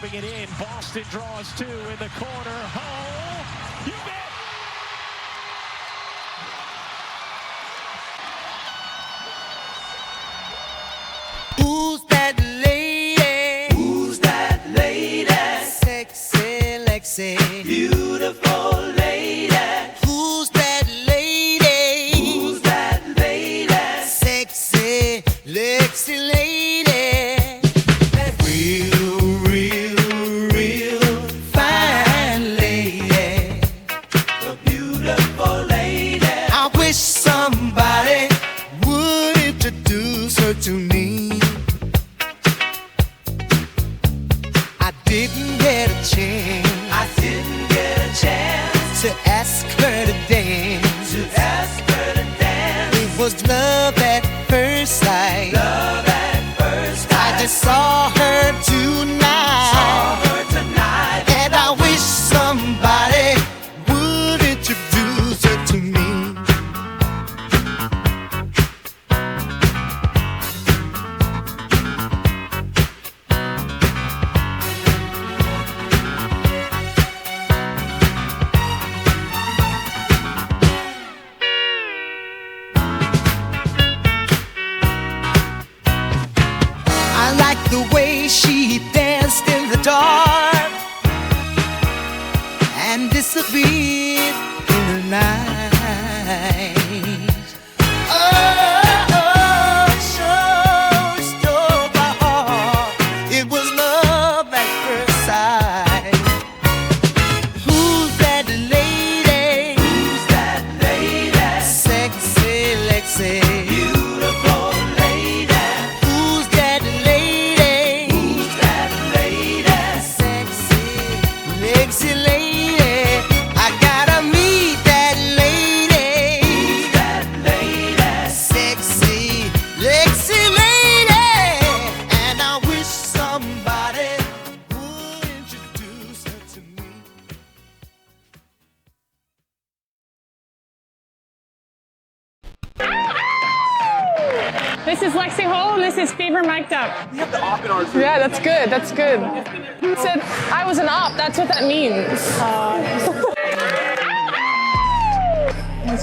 lobbing it in. Boston draws two in the corner. Hole. You bet. Who's that lady? Who's that lady? Sexy Lexie. Beautiful lady. Who's that lady? Who's that lady? Sexy Lexie lady. That real fine lady. The beautiful lady. I wish somebody would introduce her to me. I didn't get a chance to ask her to dance. It was love at first sight. I just saw her tonight. And I wish somebody would introduce her to me. I like the way she danced in the dark and disappeared in the night. Oh, so stole my heart. It was love at first sight. Who's that lady? Who's that lady? Sexy Lexie. Beautiful lady. Who's that lady? Who's that lady? Sexy Lexie lady. I gotta meet that lady. Who's that lady? Sexy Lexie lady. And I wish somebody would introduce her to me. This is Lexie Hole, and this is Fever Mic'd Up. We have the op in our team. Yeah, that's good, that's good. Who said I was an op? That's what that means.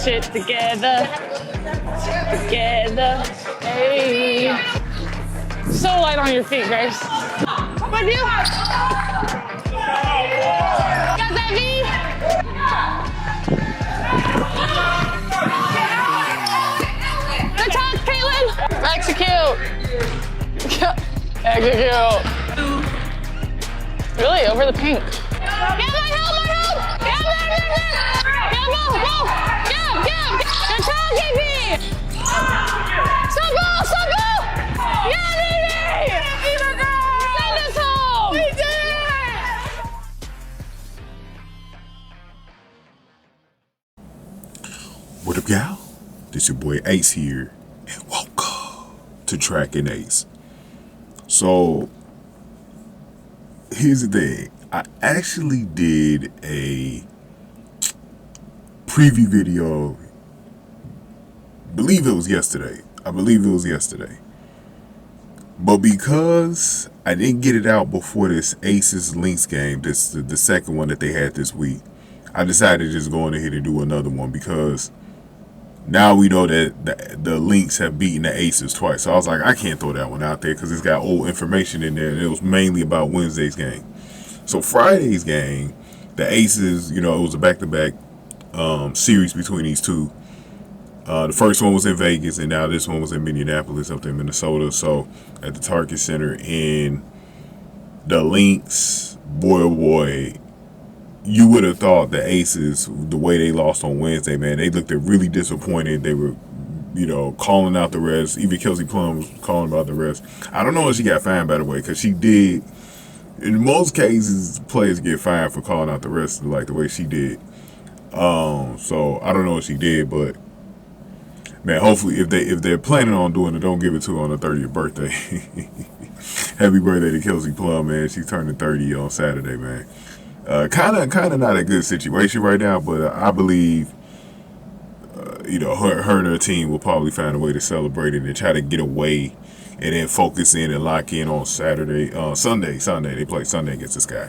Shit together. Hey. So light on your feet, Grace. What do you? Got that V? Good talk, Caitlin. Execute. Execute. Really, over the pink. Yeah, my help! Yeah, go! Yeah! Good talk, KP! Stop ball! Yeah, baby! Send us home! We did it! What up, y'all? This your boy Ace here, and welcome to Track and Ace. So, here's the thing. I actually did a preview video, I believe it was yesterday. But because I didn't get it out before this Aces Lynx game, the second one that they had this week, I decided to just go on ahead and do another one because now we know that the Lynx have beaten the Aces twice. So I was like, I can't throw that one out there because it's got old information in there. And it was mainly about Wednesday's game. So Friday's game, the Aces, it was a back-to-back series between these two. The first one was in Vegas, and now this one was in Minneapolis, up there in Minnesota. So at the Target Center, and the Lynx, boy oh boy, you would have thought the Aces, the way they lost on Wednesday, man, they looked really disappointed. They were, calling out the refs. Even Kelsey Plum was calling about the refs. I don't know if she got fined, by the way, because she did. In most cases, players get fined for calling out the refs like the way she did. So I don't know what she did, but man, hopefully if they're planning on doing it, don't give it to her on her 30th birthday. Happy birthday to Kelsey Plum, man. She's turning 30 on Saturday, man. Kind of not a good situation right now, but I believe her and her team will probably find a way to celebrate it and try to get away, and then focus in and lock in on Sunday. They play Sunday against the Sky,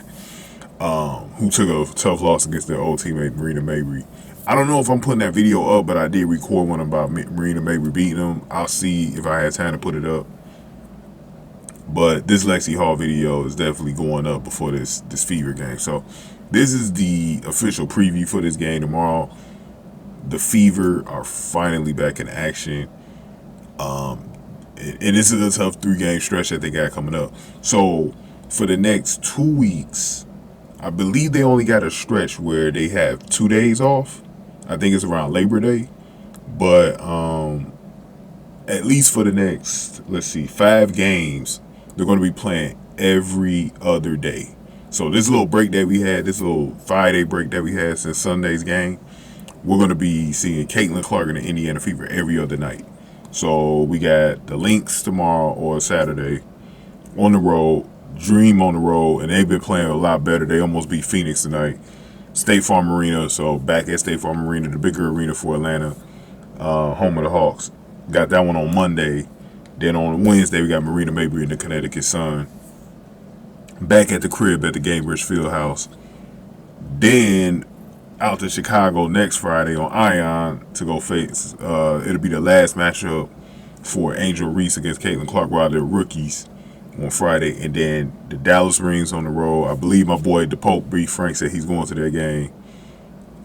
who took a tough loss against their old teammate Marina Mabry. I don't know if I'm putting that video up, but I did record one about Marina Mabry beating them. I'll see if I had time to put it up. But this Lexie Hall video is definitely going up before this Fever game. So this is the official preview for this game tomorrow. The Fever are finally back in action. And this is a tough 3-game stretch that they got coming up. So for the next 2 weeks, I believe they only got a stretch where they have 2 days off. I think it's around Labor Day. But at least for the next, 5 games, they're going to be playing every other day. So this little break that we had, this little 5-day break that we had since Sunday's game, we're going to be seeing Caitlin Clark and the Indiana Fever every other night. So we got the Lynx tomorrow or Saturday on the road, Dream on the road, and they've been playing a lot better. They almost beat Phoenix tonight. State Farm Arena, so back at State Farm Arena, the bigger arena for Atlanta, home of the Hawks. Got that one on Monday. Then on Wednesday, we got Marina Mabry and the Connecticut Sun back at the crib at the Gainbridge Fieldhouse. Then out to Chicago next Friday on Ion to go face. It'll be the last matchup for Angel Reese against Caitlin Clark while they're rookies on Friday. And then the Dallas Rings on the road. I believe my boy DePope B. Frank said he's going to their game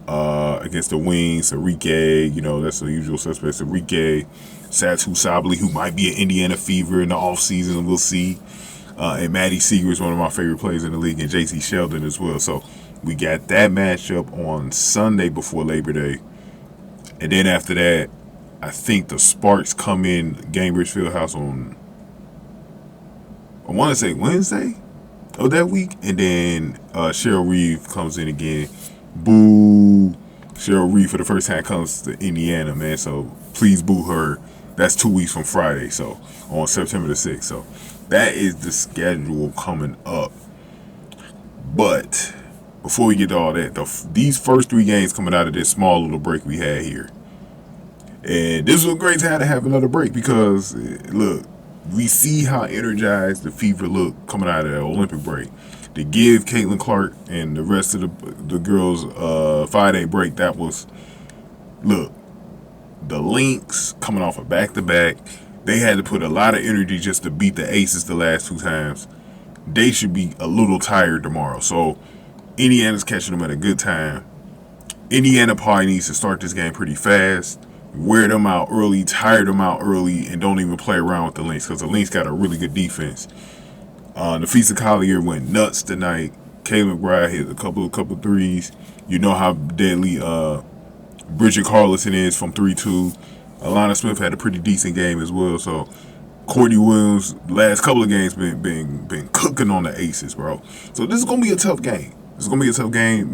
against the Wings. Enrique, that's the usual suspects. Enrique, Satu Sabli, who might be an Indiana Fever in the offseason, we'll see. And Maddie Seeger is one of my favorite players in the league, and JC Sheldon as well. So we got that matchup on Sunday before Labor Day. And then after that, I think the Sparks come in Gainbridge Fieldhouse on, I want to say Wednesday of that week. And then Cheryl Reeve comes in again. Boo. Cheryl Reeve for the first time comes to Indiana, man. So please boo her. That's 2 weeks from Friday, so on September the 6th. So that is the schedule coming up. But before we get to all that, these first 3 games coming out of this small little break we had here. And this was a great time to have another break because, look, we see how energized the Fever look coming out of the Olympic break. To give Caitlin Clark and the rest of the girls 5-day break, that was, look, the Lynx coming off a back-to-back. They had to put a lot of energy just to beat the Aces the last 2 times. They should be a little tired tomorrow. So Indiana's catching them at a good time. Indiana probably needs to start this game pretty fast, wear them out early, tire them out early, and don't even play around with the Lynx because the Lynx got a really good defense. Nafisa Collier went nuts tonight. Kay McBride hit a couple threes. You know how deadly Bridget Carlson is from 3-2. Alana Smith had a pretty decent game as well. So Courtney Williams, last couple of games been cooking on the Aces, bro. So this is gonna be a tough game.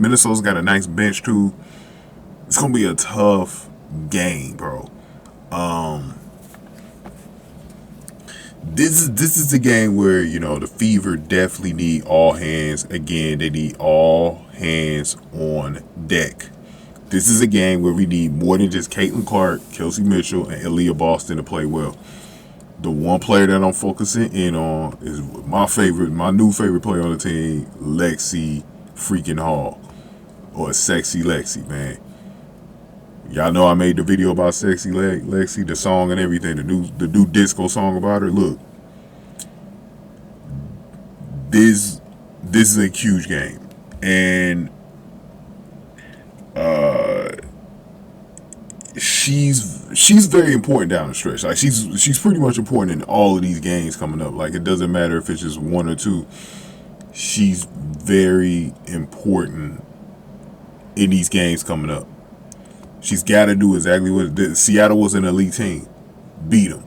Minnesota's got a nice bench too. It's gonna be a tough game, bro. This is the game where the Fever definitely need all hands. Again, they need all hands on deck. This is a game where we need more than just Caitlin Clark, Kelsey Mitchell, and Aaliyah Boston to play well. The one player that I'm focusing in on is my new favorite player on the team, Lexie freaking Hall, or Sexy Lexie, man. Y'all know I made the video about Sexy Lexie, the song and everything, the new disco song about her. Look, this is a huge game, and she's very important down the stretch. Like she's pretty much important in all of these games coming up. Like it doesn't matter if it's just 1 or 2. She's very important in these games coming up. She's got to do exactly what Seattle was an elite team. Beat them.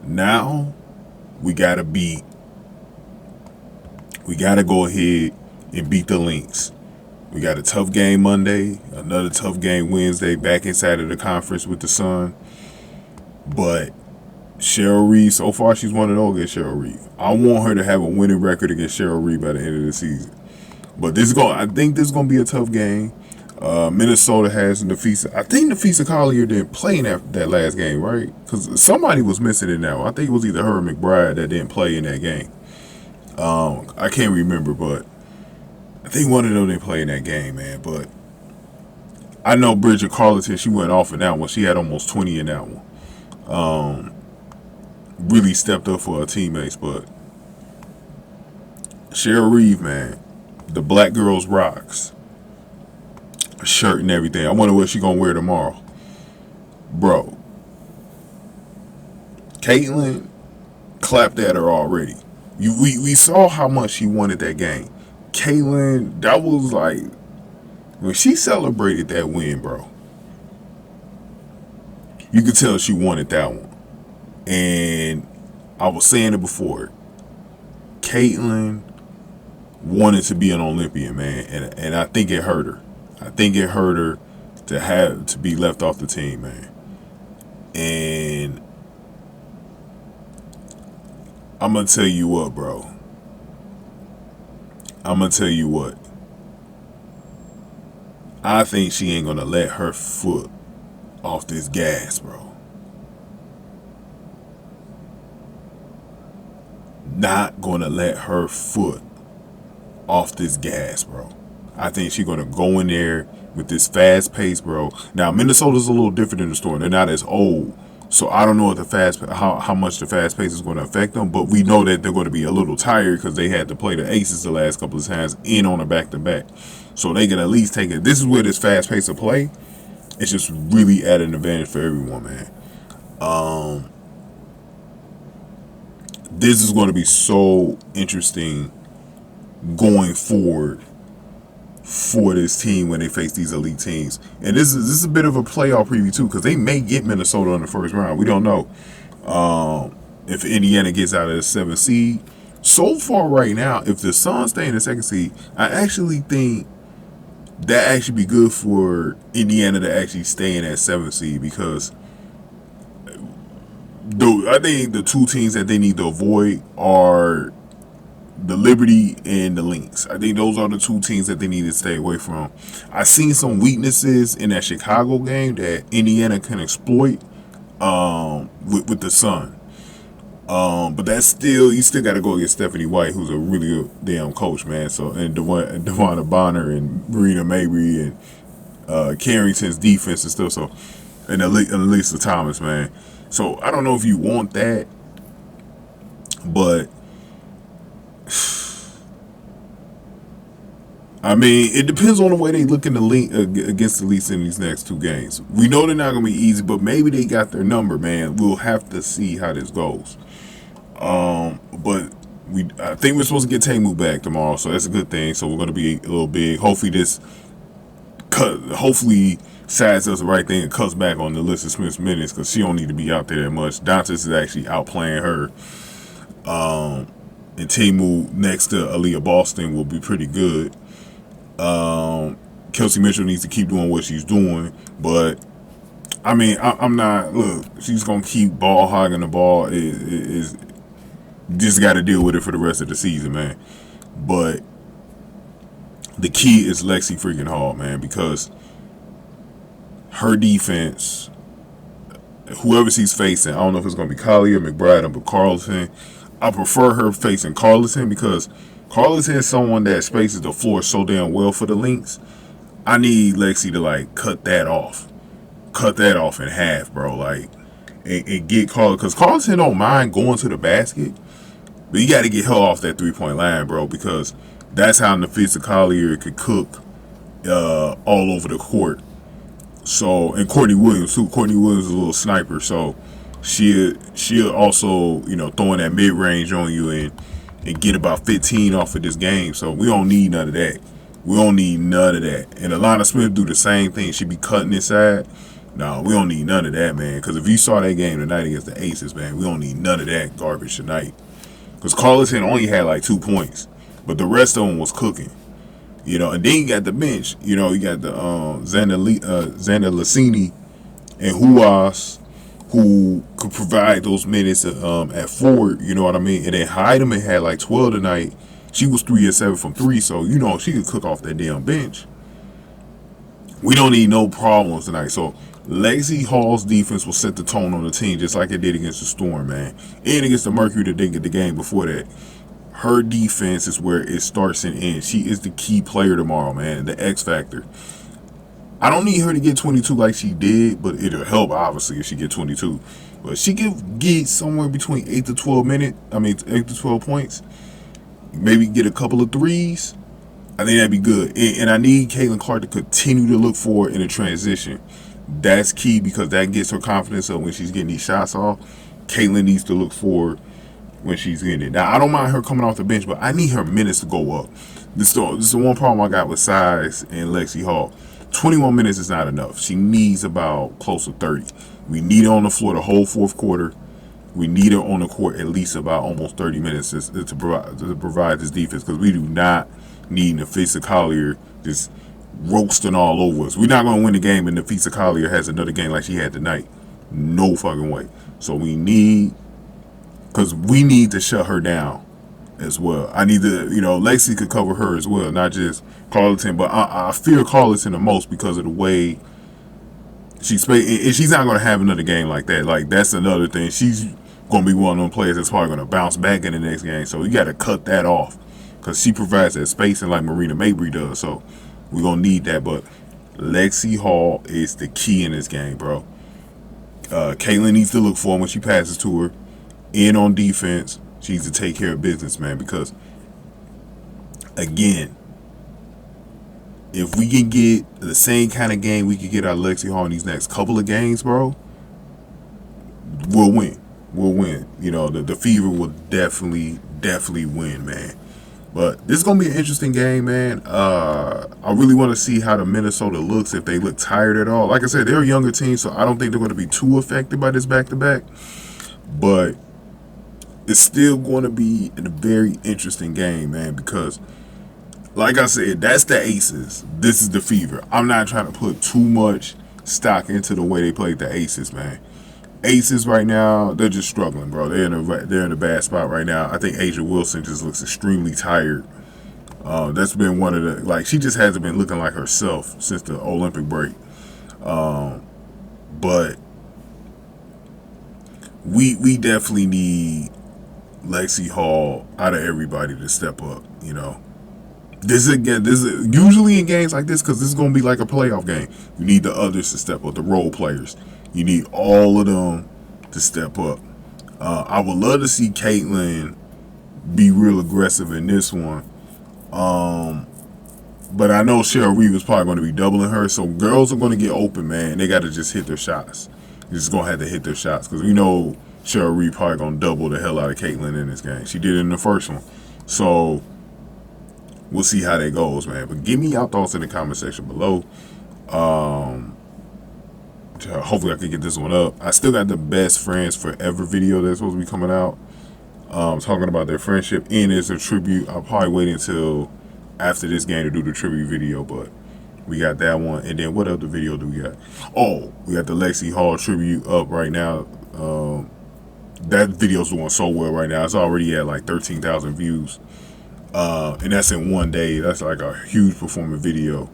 Now we got to go ahead and beat the Lynx. We got a tough game Monday, another tough game Wednesday, back inside of the conference with the Sun. But Cheryl Reeve, so far she's 1-0 against Cheryl Reeve. I want her to have a winning record against Cheryl Reeve by the end of the season. But I think this is gonna be a tough game. Minnesota has Nafisa. I think Nafisa Collier didn't play in that last game, right? Because somebody was missing it now. I think it was either her or McBride that didn't play in that game. I can't remember, but I think one of them didn't play in that game, man. But I know Bridget Carleton, she went off in that one. She had almost 20 in that one. Really stepped up for her teammates, but Cheryl Reeve, man, the Black Girls Rocks. Shirt and everything. I wonder what she gonna wear tomorrow. Bro, Caitlyn clapped at her already. We saw how much she wanted that game. Caitlyn, that was like, when she celebrated that win, bro, you could tell she wanted that one. And I was saying it before, Caitlyn wanted to be an Olympian, man, and I think it hurt her. I think it hurt her to be left off the team, man. And I'm gonna tell you what, bro. I'm gonna tell you what. I think she ain't gonna let her foot off this gas, bro. Not gonna let her foot off this gas, bro. I think she's going to go in there with this fast pace, bro. Now, Minnesota's a little different in the story. They're not as old. So I don't know if how much the fast pace is going to affect them. But we know that they're going to be a little tired because they had to play the Aces the last couple of times in on a back-to-back. So they can at least take it. This is where this fast pace of play, it's just really at an advantage for everyone, man. This is going to be so interesting going forward for this team when they face these elite teams. And this is a bit of a playoff preview too, because they may get Minnesota in the first round. We don't know if Indiana gets out of the 7th seed. So far right now, if the Suns stay in the 2nd seed, I actually think that actually be good for Indiana to actually stay in that 7th seed, because I think the two teams that they need to avoid are the Liberty and the Lynx. I think those are the two teams that they need to stay away from. I seen some weaknesses in that Chicago game that Indiana can exploit with the Sun. But that's still, you still got to go against Stephanie White, who's a really good damn coach, man. So, and DeWanna Bonner and Marina Mabry and Carrington's defense and stuff. So, and Elisa Thomas, man. So I don't know if you want that, but I mean, it depends on the way they look in the link against the Leafs in these next two games. We know they're not going to be easy, but maybe they got their number, man. We'll have to see how this goes. But I think we're supposed to get Tamu back tomorrow, so that's a good thing. So we're going to be a little big. Hopefully Sads does the right thing and cuts back on the Alyssa Smith's minutes, because she don't need to be out there that much. Dantas is actually outplaying her. And Tamu next to Aaliyah Boston will be pretty good. Kelsey Mitchell needs to keep doing what she's doing, but I mean, I'm not. Look, she's gonna keep ball hogging the ball. Is just got to deal with it for the rest of the season, man. But the key is Lexie freaking Hall, man, because her defense, whoever she's facing, I don't know if it's gonna be Collier, McBride, or Carleton. I prefer her facing Carleton, because Carleton is someone that spaces the floor so damn well for the Lynx. I need Lexie to like cut that off in half, bro. Like, and get Carleton, because Carleton don't mind going to the basket, but you got to get her off that 3-point line, bro, because that's how Nafisa Collier could cook all over the court. So, and Courtney Williams too. Courtney Williams is a little sniper, so she'll also, throw in that mid range on you and get about 15 off of this game. So we don't need none of that. We don't need none of that. And Alana Smith do the same thing. She be cutting inside. No, we don't need none of that, man. Because if you saw that game tonight against the Aces, man, we don't need none of that garbage tonight. Because Carleton only had like 2 points, but the rest of them was cooking. And then you got the bench. You got the Xander Lassini and Huas, who could provide those minutes at forward, you know what I mean? And then Heidemann had like 12 tonight. She was 3 of 7 from 3, so she could cook off that damn bench. We don't need no problems tonight. So Lexie Hall's defense will set the tone on the team just like it did against the Storm, man. And against the Mercury that didn't get the game before that. Her defense is where it starts and ends. She is the key player tomorrow, man. The X factor. I don't need her to get 22 like she did, but it'll help obviously if she get 22. But she could get somewhere between 8 to 12 points. Maybe get a couple of threes. I think that'd be good. And I need Caitlin Clark to continue to look forward in a transition. That's key because that gets her confidence up when she's getting these shots off. Caitlin needs to look forward when she's getting it. Now, I don't mind her coming off the bench, but I need her minutes to go up. This is the one problem I got with size and Lexie Hall. 21 minutes is not enough. She needs about close to 30. We need her on the floor the whole fourth quarter. We need her on the court at least about almost 30 minutes to provide this defense because we do not need Nafisa Collier just roasting all over us. We're not going to win the game and Nafisa Collier has another game like she had tonight. No fucking way. So we need to shut her down as well. I need to, Lexie could cover her as well, not just Carleton, but I fear Carleton the most because of the way she's not going to have another game like that. Like, that's another thing. She's going to be one of them players that's probably going to bounce back in the next game. So you got to cut that off because she provides that spacing like Marina Mabry does. So we're going to need that. But Lexie Hall is the key in this game, bro. Caitlin needs to look for him when she passes to her. In on defense, she needs to take care of business, man, because, again, if we can get the same kind of game we could get out of Lexie Hall in these next couple of games, bro, we'll win. We'll win. The Fever will definitely win, man. But this is going to be an interesting game, man. I really want to see how the Minnesota looks, if they look tired at all. Like I said, they're a younger team, so I don't think they're going to be too affected by this back-to-back. But it's still going to be a very interesting game, man, because, like I said, that's the Aces. This is the Fever. I'm not trying to put too much stock into the way they played the Aces, man. Aces right now, they're just struggling, bro. They're in a bad spot right now. I think Asia Wilson just looks extremely tired. That's been one of the, she just hasn't been looking like herself since the Olympic break. But we definitely need Lexie Hall out of everybody to step up. This is usually in games like this, because this is going to be like a playoff game. You need the others to step up, the role players. You need all of them to step up. I would love to see Caitlin be real aggressive in this one. But I know Cheryl Reeve is probably going to be doubling her. So girls are going to get open, man. They got to just hit their shots. You're just going to have to hit their shots. Because we know Cheryl Reeve probably going to double the hell out of Caitlin in this game. She did it in the first one. So we'll see how that goes, man. But give me your thoughts in the comment section below. Hopefully I can get this one up. I still got the Best Friends Forever video that's supposed to be coming out. Talking about their friendship, and it's a tribute. I'll probably wait until after this game to do the tribute video, but we got that one. And then what other video do we got? Oh, we got the Lexie Hall tribute up right now. That video's doing so well right now. It's already at like 13,000 views. And that's in one day. That's like a huge performing video.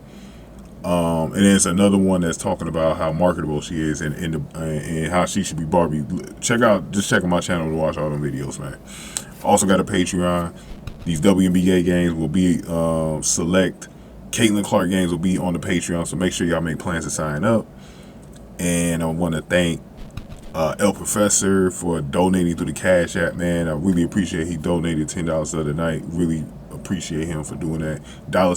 And there's another one that's talking about how marketable she is and how she should be Barbie. Check out my channel to watch all them videos, man. Also got a Patreon. These WNBA games will be select Caitlin Clark games will be on the Patreon, so make sure y'all make plans to sign up. And I want to thank El Professor for donating through the Cash App, man. I really appreciate he donated $10 the other night. Really appreciate him for doing that.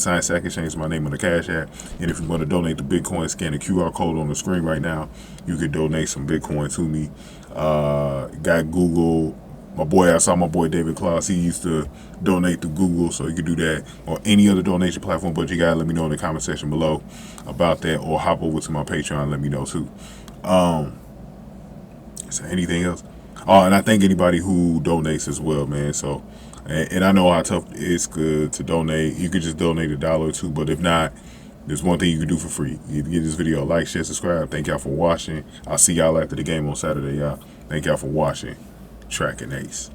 $sign Sack Exchange is my name on the Cash App. And if you want to donate the Bitcoin, scan the QR code on the screen right now. You could donate some Bitcoin to me. Got Google. I saw my boy David Klaus. He used to donate through Google, so you could do that or any other donation platform. But you gotta let me know in the comment section below about that, or hop over to my Patreon and let me know too. Is there anything else? Oh, and I thank anybody who donates as well, man. So, and I know how tough it's good to donate. You could just donate $1 or $2, but if not, there's one thing you can do for free. You can give this video a like, share, subscribe. Thank y'all for watching. I'll see y'all after the game on Saturday, y'all. Thank y'all for watching. Track and Ace.